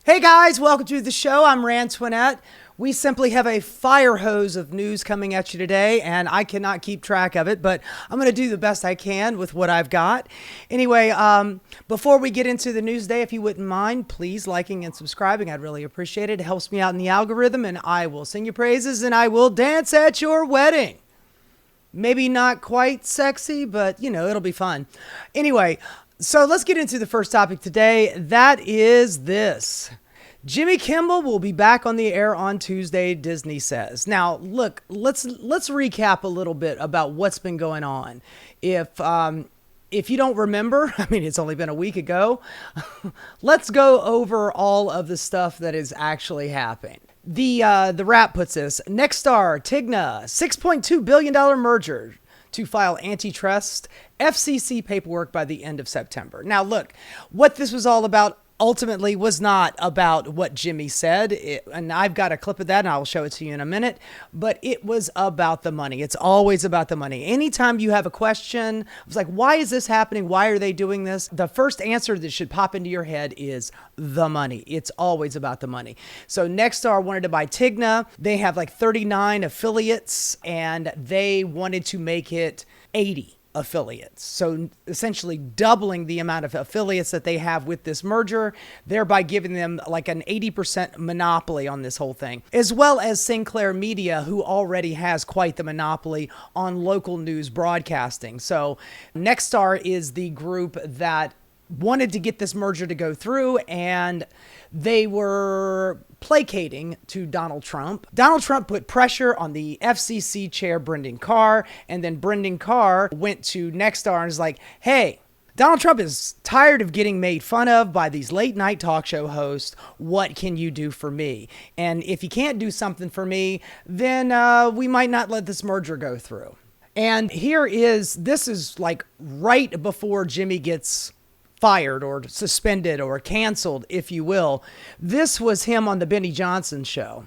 Hey guys, welcome to the show. I'm Rantoinette. We simply have a fire hose of news coming at you today, and I cannot keep track of it, but I'm going to do the best I can with what I've got. Anyway, before we get into the news day, if you wouldn't mind, please liking and subscribing. I'd really appreciate it. It helps me out in the algorithm, and I will sing your praises, and I will dance at your wedding. Maybe not quite sexy, but, it'll be fun. Anyway, so let's get into the first topic today. That is this. Jimmy Kimmel will be back on the air on Tuesday, Disney says. Now, look, let's recap a little bit about what's been going on. If you don't remember, it's only been a week ago, let's go over all of the stuff that is actually happening. The Wrap puts this: Nexstar, Tigna, $6.2 billion merger to file antitrust FCC paperwork by the end of September. Now, look, what this was all about ultimately was not about what Jimmy said. And I've got a clip of that and I'll show it to you in a minute, but it was about the money. It's always about the money. Anytime you have a question, I was like, why is this happening? Why are they doing this? The first answer that should pop into your head is the money. It's always about the money. So Nexstar wanted to buy Tigna. They have like 39 affiliates and they wanted to make it 80 affiliates. So essentially doubling the amount of affiliates that they have with this merger, thereby giving them like an 80% monopoly on this whole thing, as well as Sinclair Media, who already has quite the monopoly on local news broadcasting. So Nexstar is the group that wanted to get this merger to go through, and they were placating to Donald Trump. Donald Trump put pressure on the FCC chair, Brendan Carr, and then Brendan Carr went to Nexstar and was like, hey, Donald Trump is tired of getting made fun of by these late night talk show hosts. What can you do for me? And if you can't do something for me, then we might not let this merger go through. And this is like right before Jimmy gets fired or suspended or canceled, if you will. This was him on the Benny Johnson show.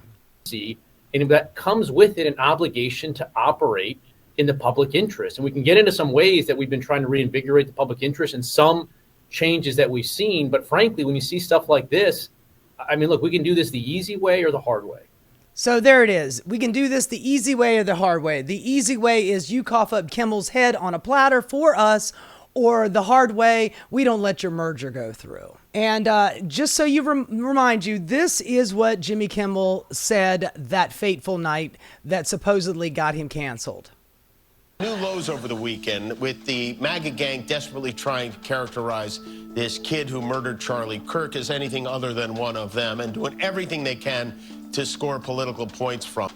And that comes with it an obligation to operate in the public interest. And we can get into some ways that we've been trying to reinvigorate the public interest and some changes that we've seen. But frankly, when you see stuff like this, look, we can do this the easy way or the hard way. So there it is. We can do this the easy way or the hard way. The easy way is you cough up Kimmel's head on a platter for us, or the hard way, we don't let your merger go through. And just so you remind you, this is what Jimmy Kimmel said that fateful night that supposedly got him canceled. New lows over the weekend with the MAGA gang desperately trying to characterize this kid who murdered Charlie Kirk as anything other than one of them and doing everything they can to score political points from.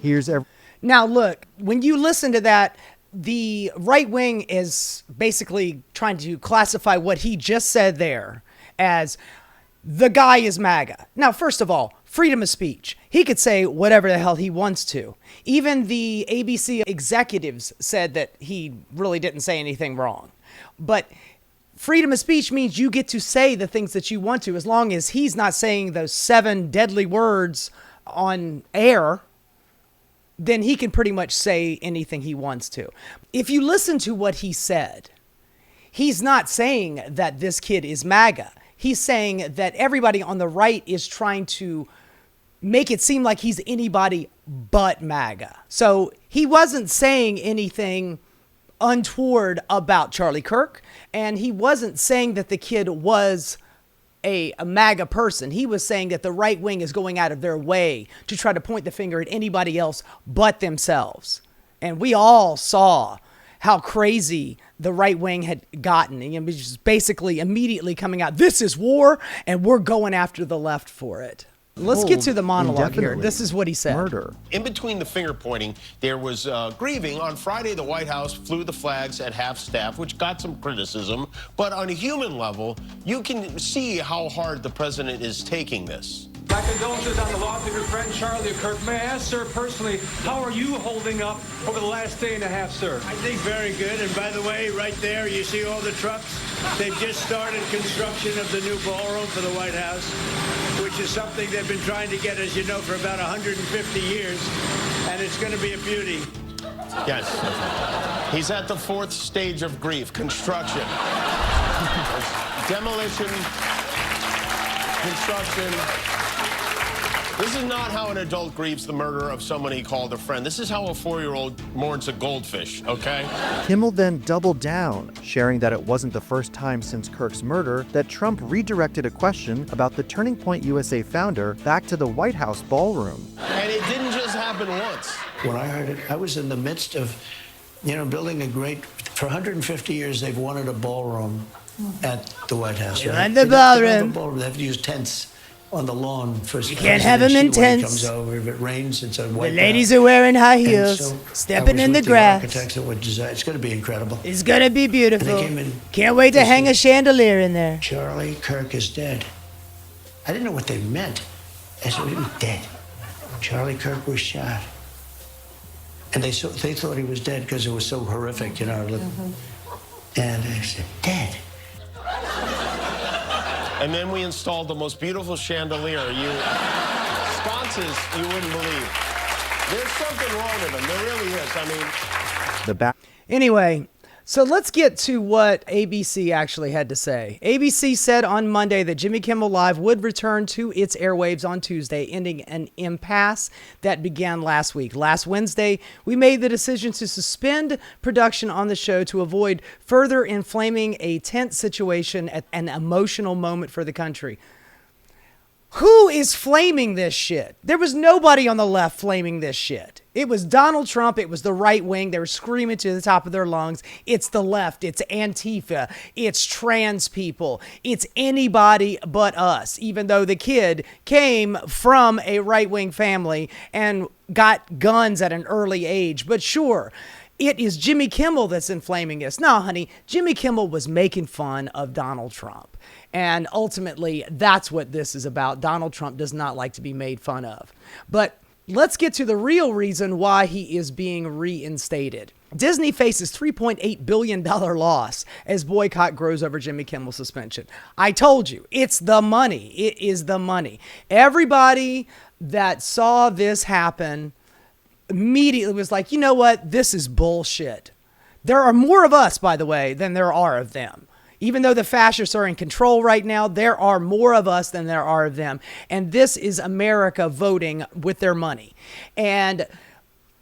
Now, look, when you listen to that, the right wing is basically trying to classify what he just said there as the guy is MAGA. Now, first of all, freedom of speech. He could say whatever the hell he wants to. Even the ABC executives said that he really didn't say anything wrong. But freedom of speech means you get to say the things that you want to, as long as he's not saying those 7 deadly words on air. Then he can pretty much say anything he wants to. If you listen to what he said, he's not saying that this kid is MAGA. He's saying that everybody on the right is trying to make it seem like he's anybody but MAGA. So he wasn't saying anything untoward about Charlie Kirk, and he wasn't saying that the kid was a MAGA person. He was saying that the right wing is going out of their way to try to point the finger at anybody else but themselves. And we all saw how crazy the right wing had gotten. And it was just basically immediately coming out, this is war, and we're going after the left for it. Let's get to the monologue here. This is what he said. Murder. In between the finger pointing, there was grieving. On Friday, the White House flew the flags at half-staff, which got some criticism. But on a human level, you can see how hard the president is taking this. My condolences on the loss of your friend Charlie Kirk. May I ask, sir, personally, how are you holding up over the last day and a half, sir? I think very good. And by the way, right there, you see all the trucks? They've just started construction of the new ballroom for the White House, which is something they've been trying to get, as you know, for about 150 years. And it's going to be a beauty. Yes. He's at the 4th stage of grief, construction. Demolition, construction. This is not how an adult grieves the murder of someone he called a friend. This is how a 4-year-old mourns a goldfish, okay? Kimmel then doubled down, sharing that it wasn't the first time since Kirk's murder that Trump redirected a question about the Turning Point USA founder back to the White House ballroom. And it didn't just happen once. When I heard it, I was in the midst of, building a great, for 150 years, they've wanted a ballroom at the White House. Right? And the ballroom. They have to use tents on the lawn for You can't have them in tents. Comes over. If it rains, it's a white. The ladies are wearing high heels, so stepping in the with grass. Architects that would design. It's going to be incredible. It's gonna be beautiful. And they came in, Can't wait to hang a chandelier in there. Charlie Kirk is dead. I didn't know what they meant. I said, he was dead. Charlie Kirk was shot. And they thought he was dead because it was so horrific, And I said, dead. And then we installed the most beautiful chandelier. Sconces you wouldn't believe. There's something wrong with them. There really is. Anyway, so let's get to what ABC actually had to say. ABC said on Monday that Jimmy Kimmel Live would return to its airwaves on Tuesday, ending an impasse that began last week. Last Wednesday, we made the decision to suspend production on the show to avoid further inflaming a tense situation at an emotional moment for the country. Who is flaming this shit? There was nobody on the left flaming this shit. It was Donald Trump. It was the right wing. They were screaming to the top of their lungs. It's the left. It's Antifa. It's trans people. It's anybody but us, even though the kid came from a right-wing family and got guns at an early age. But sure, it is Jimmy Kimmel that's inflaming this. No, honey, Jimmy Kimmel was making fun of Donald Trump. And ultimately, that's what this is about. Donald Trump does not like to be made fun of. But let's get to the real reason why he is being reinstated. Disney faces $3.8 billion loss as boycott grows over Jimmy Kimmel's suspension. I told you, it's the money. It is the money. Everybody that saw this happen immediately was like, you know what? This is bullshit. There are more of us, by the way, than there are of them. Even though the fascists are in control right now, there are more of us than there are of them. And this is America voting with their money. And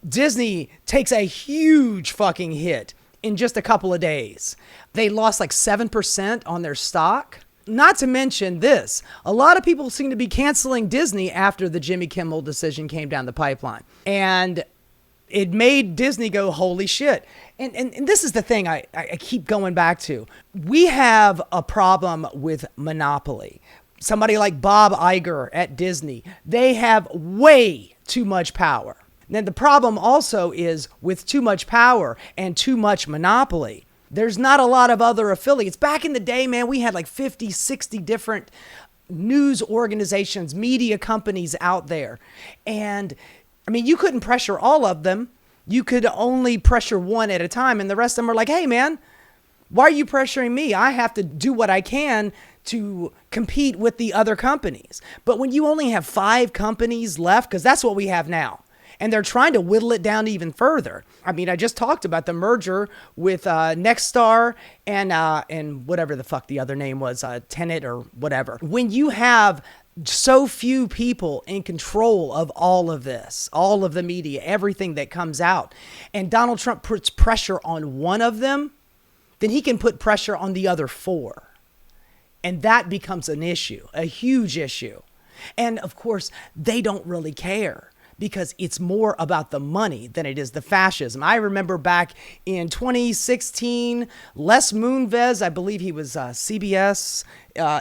Disney takes a huge fucking hit in just a couple of days. They lost like 7% on their stock. Not to mention this, a lot of people seem to be canceling Disney after the Jimmy Kimmel decision came down the pipeline. And it made Disney go, holy shit. And this is the thing I keep going back to. We have a problem with monopoly. Somebody like Bob Iger at Disney, they have way too much power. Then the problem also is with too much power and too much monopoly, there's not a lot of other affiliates. Back in the day, man, we had like 50, 60 different news organizations, media companies out there. And I mean, you couldn't pressure all of them. You could only pressure one at a time. And the rest of them are like, hey, man, why are you pressuring me? I have to do what I can to compete with the other companies. But when you only have 5 companies left, because that's what we have now, and they're trying to whittle it down even further. I mean, I just talked about the merger with Nexstar and whatever the fuck the other name was, Tenet or whatever. When you have so few people in control of all of this, all of the media, everything that comes out, and Donald Trump puts pressure on one of them, then he can put pressure on the other 4. And that becomes an issue, a huge issue. And of course, they don't really care because it's more about the money than it is the fascism. I remember back in 2016, Les Moonves, I believe he was CBS,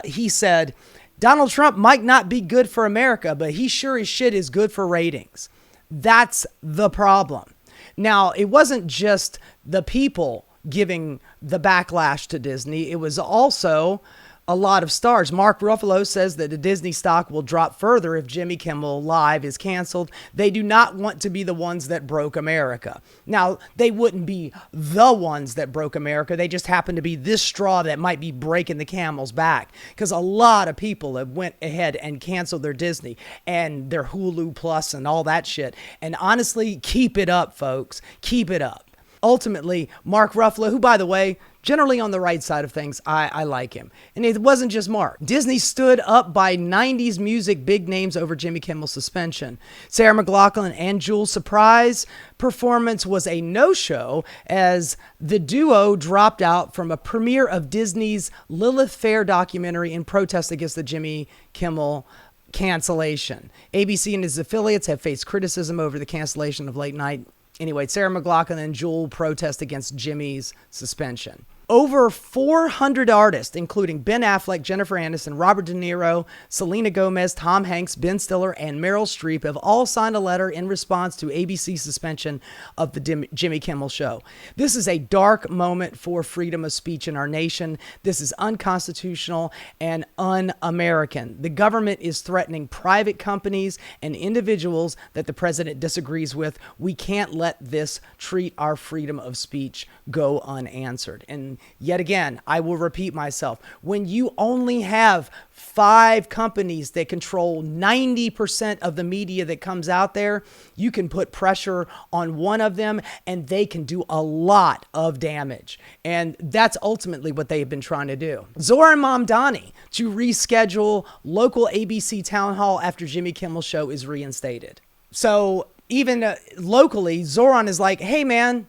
he said, Donald Trump might not be good for America, but he sure as shit is good for ratings. That's the problem. Now, it wasn't just the people giving the backlash to Disney. It was also a lot of stars. Mark Ruffalo says that the Disney stock will drop further if Jimmy Kimmel Live is canceled. They do not want to be the ones that broke America. Now, they wouldn't be the ones that broke America. They just happen to be this straw that might be breaking the camel's back, because a lot of people have went ahead and canceled their Disney and their Hulu Plus and all that shit. And honestly, keep it up, folks. Keep it up. Ultimately, Mark Ruffalo, who, by the way, generally on the right side of things. I like him. And it wasn't just Mark. Disney stood up by 90s music big names over Jimmy Kimmel's suspension. Sarah McLachlan and Jules' surprise performance was a no-show as the duo dropped out from a premiere of Disney's Lilith Fair documentary in protest against the Jimmy Kimmel cancellation. ABC and its affiliates have faced criticism over the cancellation of late night. Anyway, Sarah McLachlan and Jewel protest against Jimmy's suspension. Over 400 artists, including Ben Affleck, Jennifer Aniston, Robert De Niro, Selena Gomez, Tom Hanks, Ben Stiller, and Meryl Streep have all signed a letter in response to ABC's suspension of the Jimmy Kimmel Show. This is a dark moment for freedom of speech in our nation. This is unconstitutional and un-American. The government is threatening private companies and individuals that the president disagrees with. We can't let this treat our freedom of speech go unanswered. And yet again, I will repeat myself. When you only have 5 companies that control 90% of the media that comes out there, you can put pressure on one of them and they can do a lot of damage. And that's ultimately what they've been trying to do. Zohran Mamdani to reschedule local ABC town hall after Jimmy Kimmel Show is reinstated. So even locally, Zohran is like, hey man,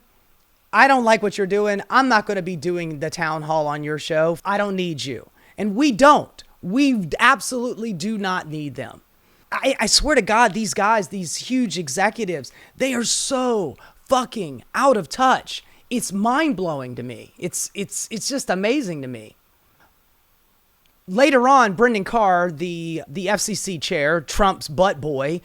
I don't like what you're doing. I'm not going to be doing the town hall on your show. I don't need you. And we don't. We absolutely do not need them. I swear to God, these guys, these huge executives, they are so fucking out of touch. It's mind-blowing to me. It's just amazing to me. Later on, Brendan Carr, the FCC chair, Trump's butt boy,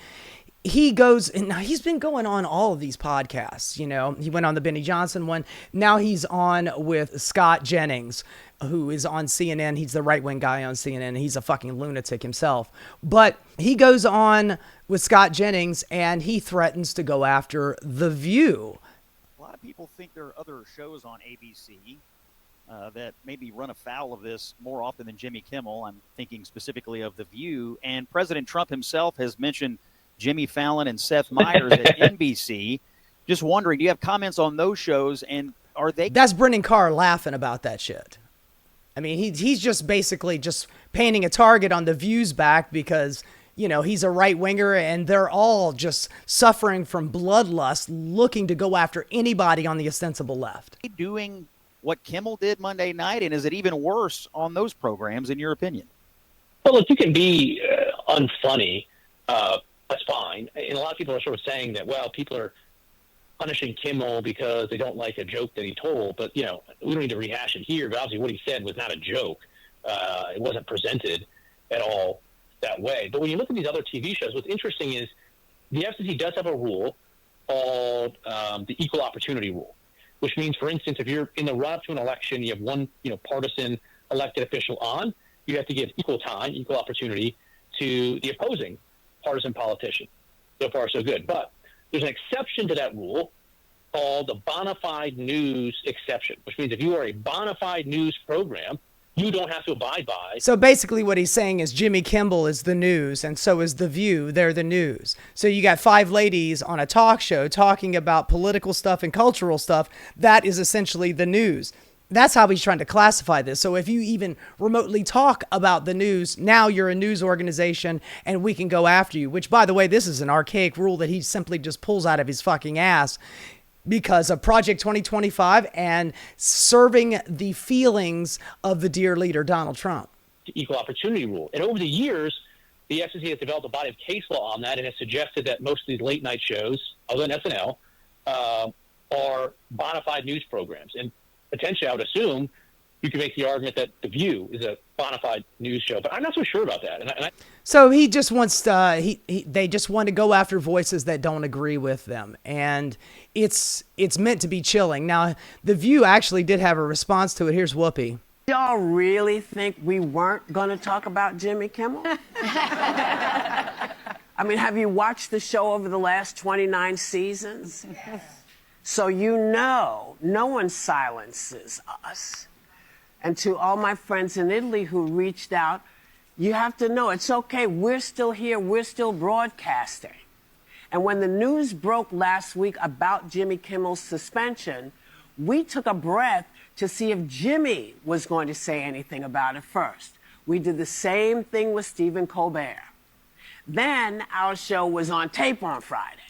he goes, and he's been going on all of these podcasts. You know, he went on the Benny Johnson one. Now he's on with Scott Jennings, who is on CNN. He's the right-wing guy on CNN. He's a fucking lunatic himself. But he goes on with Scott Jennings, and he threatens to go after The View. A lot of people think there are other shows on ABC that maybe run afoul of this more often than Jimmy Kimmel. I'm thinking specifically of The View. And President Trump himself has mentioned Jimmy Fallon and Seth Meyers at NBC. Just wondering, do you have comments on those shows, and are they... That's Brendan Carr laughing about that shit. I mean, he's just basically just painting a target on The View's back because, you know, he's a right-winger and they're all just suffering from bloodlust, looking to go after anybody on the ostensible left. Doing what Kimmel did Monday night, and is it even worse on those programs, in your opinion? Well, look, you can be unfunny. That's fine. And a lot of people are sort of saying that, well, people are punishing Kimmel because they don't like a joke that he told. But, you know, we don't need to rehash it here. But obviously what he said was not a joke. It wasn't presented at all that way. But when you look at these other TV shows, what's interesting is the FCC does have a rule called the equal opportunity rule, which means, for instance, if you're in the run-up to an election, you have one, partisan elected official on, you have to give equal time, equal opportunity to the opposing partisan politician. So far, so good. But there's an exception to that rule called the bona fide news exception, which means if you are a bona fide news program, you don't have to abide by. So basically what he's saying is Jimmy Kimmel is the news, and so is The View. They're the news. So you got 5 ladies on a talk show talking about political stuff and cultural stuff. That is essentially the news. That's how he's trying to classify this. So if you even remotely talk about the news, now you're a news organization and we can go after you, which, by the way, this is an archaic rule that he simply just pulls out of his fucking ass because of Project 2025 and serving the feelings of the dear leader, Donald Trump. The equal opportunity rule. And over the years, the FCC has developed a body of case law on that and has suggested that most of these late night shows, other than SNL, are bona fide news programs. And potentially, I would assume you could make the argument that The View is a bona fide news show, but I'm not so sure about that. So he just wants to, they just want to go after voices that don't agree with them, and it's meant to be chilling. Now, The View actually did have a response to it. Here's Whoopi. Y'all really think we weren't going to talk about Jimmy Kimmel? I mean, have you watched the show over the last 29 seasons? So no one silences us. And to all my friends in Italy who reached out, you have to know it's okay. We're still here. We're still broadcasting. And when the news broke last week about Jimmy Kimmel's suspension, we took a breath to see if Jimmy was going to say anything about it first. We did the same thing with Stephen Colbert. Then our show was on tape on Friday.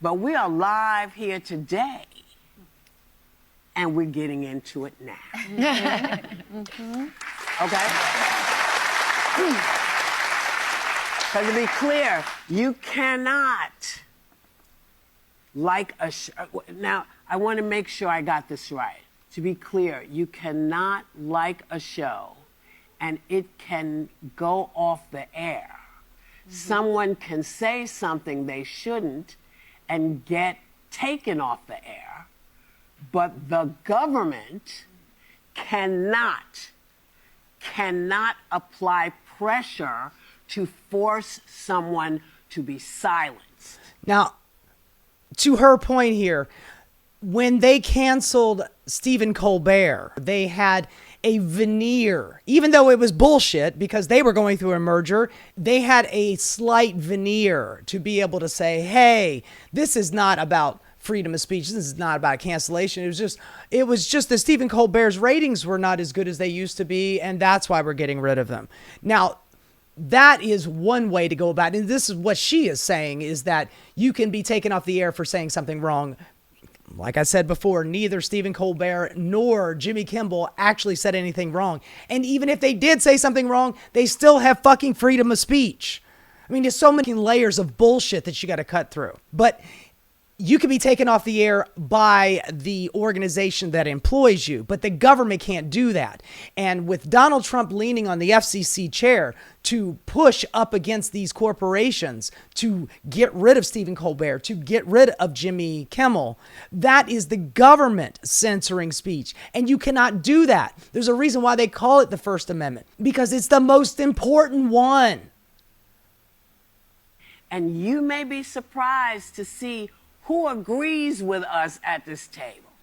But we are live here today, and we're getting into it now. Okay? Because to be clear, you cannot like a show. Now, I want to make sure I got this right. To be clear, you cannot like a show and it can go off the air. Someone can say something they shouldn't and get taken off the air, but the government cannot apply pressure to force someone to be silenced. Now, to her point here, when they canceled Stephen Colbert, they had a veneer, even though it was bullshit because they were going through a merger, they had a slight veneer to be able to say, hey, this is not about freedom of speech. This is not about cancellation. It was just that Stephen Colbert's ratings were not as good as they used to be, and that's why we're getting rid of them. Now, that is one way to go about it. And this is what she is saying, is that you can be taken off the air for saying something wrong. Like I said before, neither Stephen Colbert nor Jimmy Kimmel actually said anything wrong. And even if they did say something wrong, they still have fucking freedom of speech. I mean, there's so many layers of bullshit that you got to cut through. But you can be taken off the air by the organization that employs you, but the government can't do that. And with Donald Trump leaning on the FCC chair to push up against these corporations to get rid of Stephen Colbert, to get rid of Jimmy Kimmel, that is the government censoring speech. And you cannot do that. There's a reason why they call it the First Amendment, because it's the most important one. And you may be surprised to see who agrees with us at this table,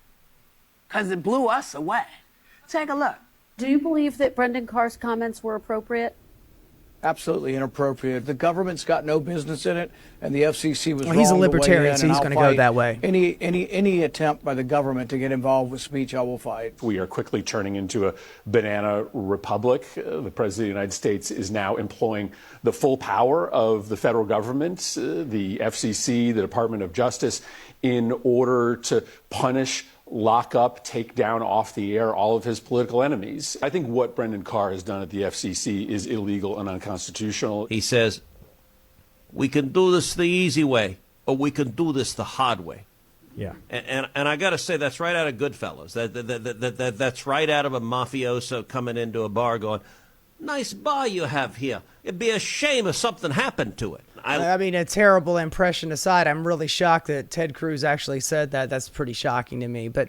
because it blew us away. Take a look. Do you believe that Brendan Carr's comments were appropriate? Absolutely inappropriate. The government's got no business in it, and the FCC was wrong. He's a libertarian, so he's going to go that way. Any attempt by the government to get involved with speech, I will fight. We are quickly turning into a banana republic. The President of the United States is now employing the full power of the federal government, the FCC, the Department of Justice, in order to punish, lock up, take down off the air all of his political enemies. I think what Brendan Carr has done at the FCC is illegal and unconstitutional. He says, we can do this the easy way, or we can do this the hard way. Yeah. And I got to say, that's right out of Goodfellas. That's right out of a mafioso coming into a bar going, nice bar you have here. It'd be a shame if something happened to it. I mean, a terrible impression aside, I'm really shocked that Ted Cruz actually said that. That's pretty shocking to me. But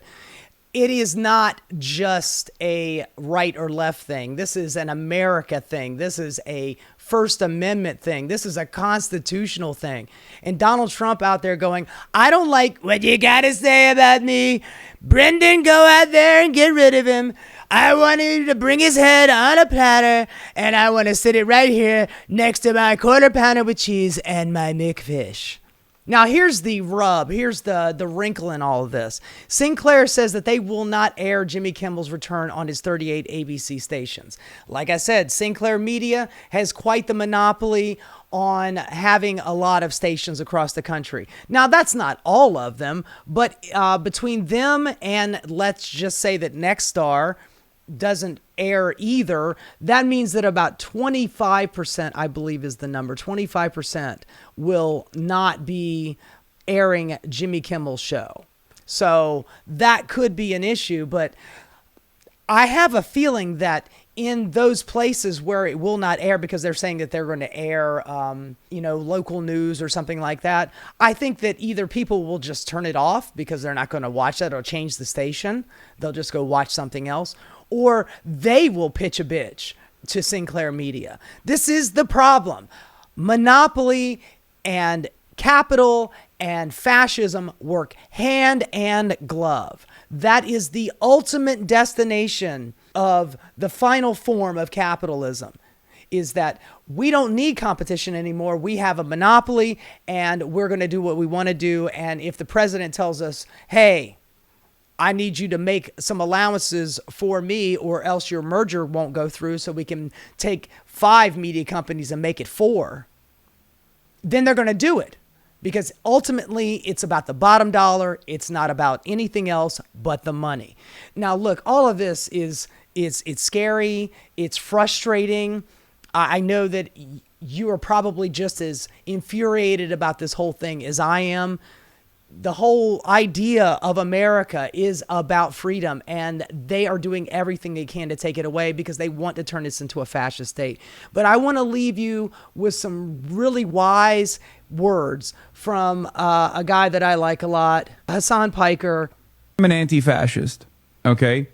it is not just a right or left thing. This is an America thing. This is a First Amendment thing. This is a constitutional thing. And Donald Trump out there going, I don't like what you got to say about me. Brendan, go out there and get rid of him. I want him to bring his head on a platter, and I want to sit it right here next to my quarter pounder with cheese and my McFish. Now, here's the rub. Here's the wrinkle in all of this. Sinclair says that they will not air Jimmy Kimmel's return on his 38 ABC stations. Like I said, Sinclair Media has quite the monopoly on having a lot of stations across the country. Now, that's not all of them, but between them and let's just say that Nexstar doesn't air either, that means that about 25%, I believe is the number, 25% will not be airing Jimmy Kimmel's show. So that could be an issue, but I have a feeling that in those places where it will not air because they're saying that they're going to air, local news or something like that, I think that either people will just turn it off because they're not going to watch that or change the station. They'll just go watch something else. Or they will pitch a bitch to Sinclair Media. This is the problem. Monopoly and capital and fascism work hand and glove. That is the ultimate destination of the final form of capitalism, is that we don't need competition anymore. We have a monopoly and we're going to do what we want to do. And if the president tells us, hey, I need you to make some allowances for me, or else your merger won't go through, so we can take 5 media companies and make it 4. Then they're going to do it, because ultimately it's about the bottom dollar. It's not about anything else but the money. Now, look, all of this it's scary. It's frustrating. I know that you are probably just as infuriated about this whole thing as I am. The whole idea of America is about freedom, and they are doing everything they can to take it away because they want to turn this into a fascist state. But I want to leave you with some really wise words from a guy that I like a lot, Hassan Piker. I'm an anti-fascist, okay?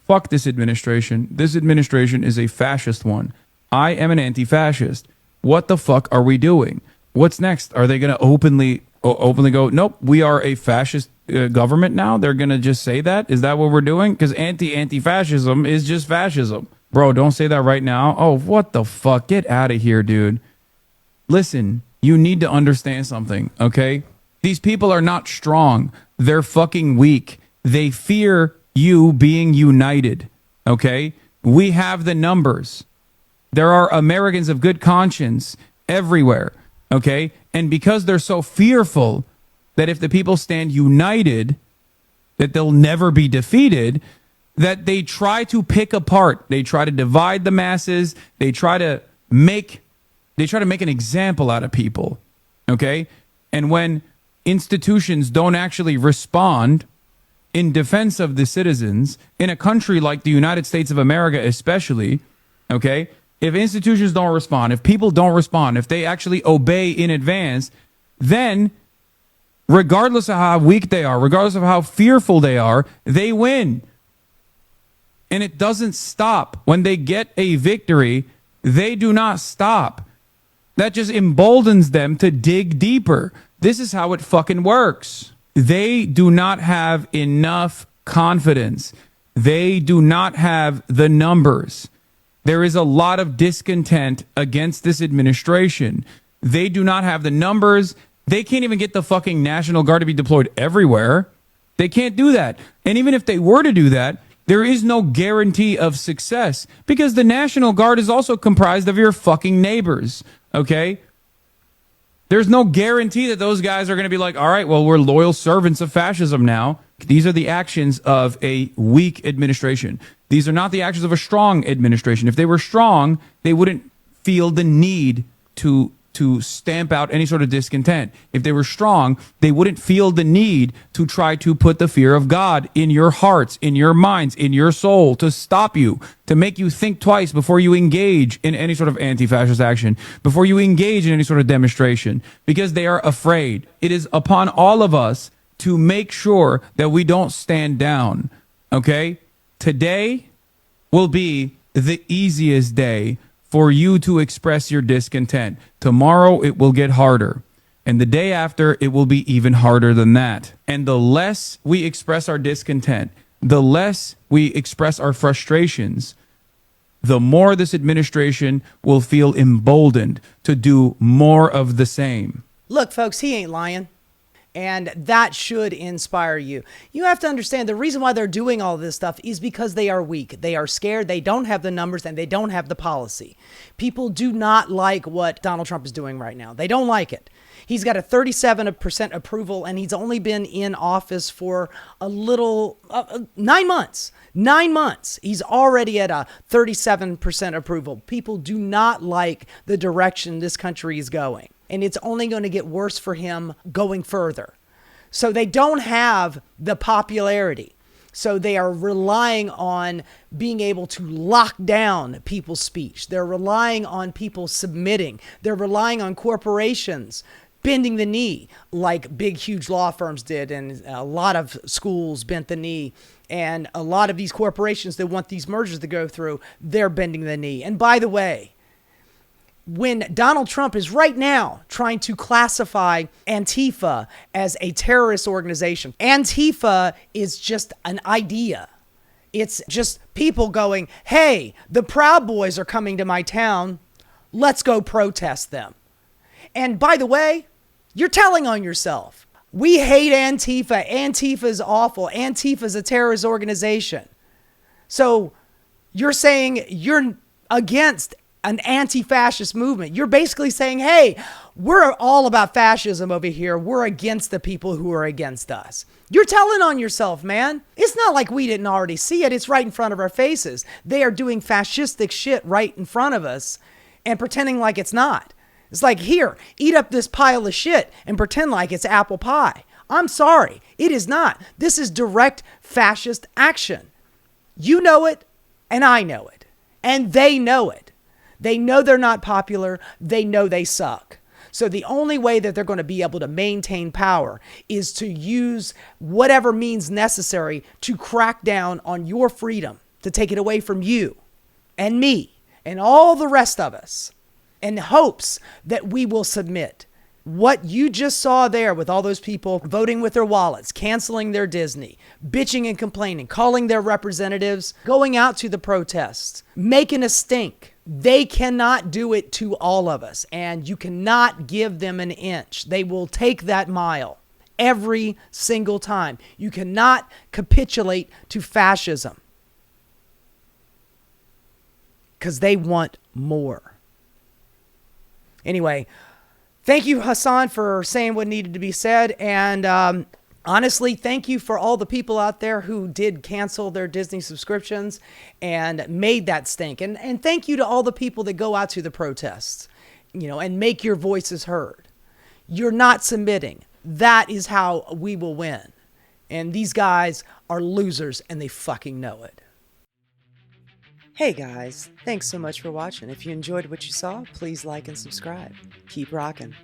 Fuck this administration. This administration is a fascist one. I am an anti-fascist. What the fuck are we doing? What's next? Are they going to openly go, nope, we are a fascist government now? They're going to just say that? Is that what we're doing? Because anti-fascism is just fascism. Bro, don't say that right now. Oh, what the fuck? Get out of here, dude. Listen, you need to understand something, okay? These people are not strong. They're fucking weak. They fear you being united, okay? We have the numbers. There are Americans of good conscience everywhere, okay? And because they're so fearful that if the people stand united, that they'll never be defeated, that they try to pick apart. They try to divide the masses. They try to make an example out of people, okay? And when institutions don't actually respond in defense of the citizens, in a country like the United States of America especially, okay, if institutions don't respond, if people don't respond, if they actually obey in advance, then regardless of how weak they are, regardless of how fearful they are, they win. And it doesn't stop. When they get a victory, they do not stop. That just emboldens them to dig deeper. This is how it fucking works. They do not have enough confidence. They do not have the numbers. There is a lot of discontent against this administration. They do not have the numbers. They can't even get the fucking National Guard to be deployed everywhere. They can't do that. And even if they were to do that, there is no guarantee of success, because the National Guard is also comprised of your fucking neighbors, okay? There's no guarantee that those guys are going to be like, all right, well, we're loyal servants of fascism now. These are the actions of a weak administration. These are not the actions of a strong administration. If they were strong, they wouldn't feel the need to stamp out any sort of discontent. If they were strong, they wouldn't feel the need to try to put the fear of God in your hearts, in your minds, in your soul, to stop you, to make you think twice before you engage in any sort of anti-fascist action, before you engage in any sort of demonstration, because they are afraid. It is upon all of us to make sure that we don't stand down, okay? Today will be the easiest day for you to express your discontent. Tomorrow it will get harder. And the day after, it will be even harder than that. And the less we express our discontent, the less we express our frustrations, the more this administration will feel emboldened to do more of the same. Look, folks, he ain't lying. And that should inspire you. You have to understand the reason why they're doing all this stuff is because they are weak. They are scared. They don't have the numbers and they don't have the policy. People do not like what Donald Trump is doing right now. They don't like it. He's got a 37% approval and he's only been in office for a little 9 months. 9 months. He's already at a 37% approval. People do not like the direction this country is going. And it's only going to get worse for him going further. So they don't have the popularity. So they are relying on being able to lock down people's speech. They're relying on people submitting. They're relying on corporations bending the knee like big, huge law firms did. And a lot of schools bent the knee. And a lot of these corporations that want these mergers to go through, they're bending the knee. And by the way, when Donald Trump is right now trying to classify Antifa as a terrorist organization, Antifa is just an idea. It's just people going, hey, the Proud Boys are coming to my town. Let's go protest them. And by the way, you're telling on yourself. We hate Antifa. Antifa is awful. Antifa is a terrorist organization. So you're saying you're against an anti-fascist movement. You're basically saying, hey, we're all about fascism over here. We're against the people who are against us. You're telling on yourself, man. It's not like we didn't already see it. It's right in front of our faces. They are doing fascistic shit right in front of us and pretending like it's not. It's like, here, eat up this pile of shit and pretend like it's apple pie. I'm sorry. It is not. This is direct fascist action. You know it, and I know it, and they know it. They know they're not popular. They know they suck. So the only way that they're going to be able to maintain power is to use whatever means necessary to crack down on your freedom, to take it away from you and me and all the rest of us, in hopes that we will submit. What you just saw there with all those people voting with their wallets, canceling their Disney, bitching and complaining, calling their representatives, going out to the protests, making a stink. They cannot do it to all of us, and you cannot give them an inch. They will take that mile every single time. You cannot capitulate to fascism because they want more. Anyway, thank you, Hassan, for saying what needed to be said. And honestly, thank you for all the people out there who did cancel their Disney subscriptions and made that stink. And thank you to all the people that go out to the protests, and make your voices heard. You're not submitting. That is how we will win. And these guys are losers, and they fucking know it. Hey guys, thanks so much for watching. If you enjoyed what you saw, please like and subscribe. Keep rocking.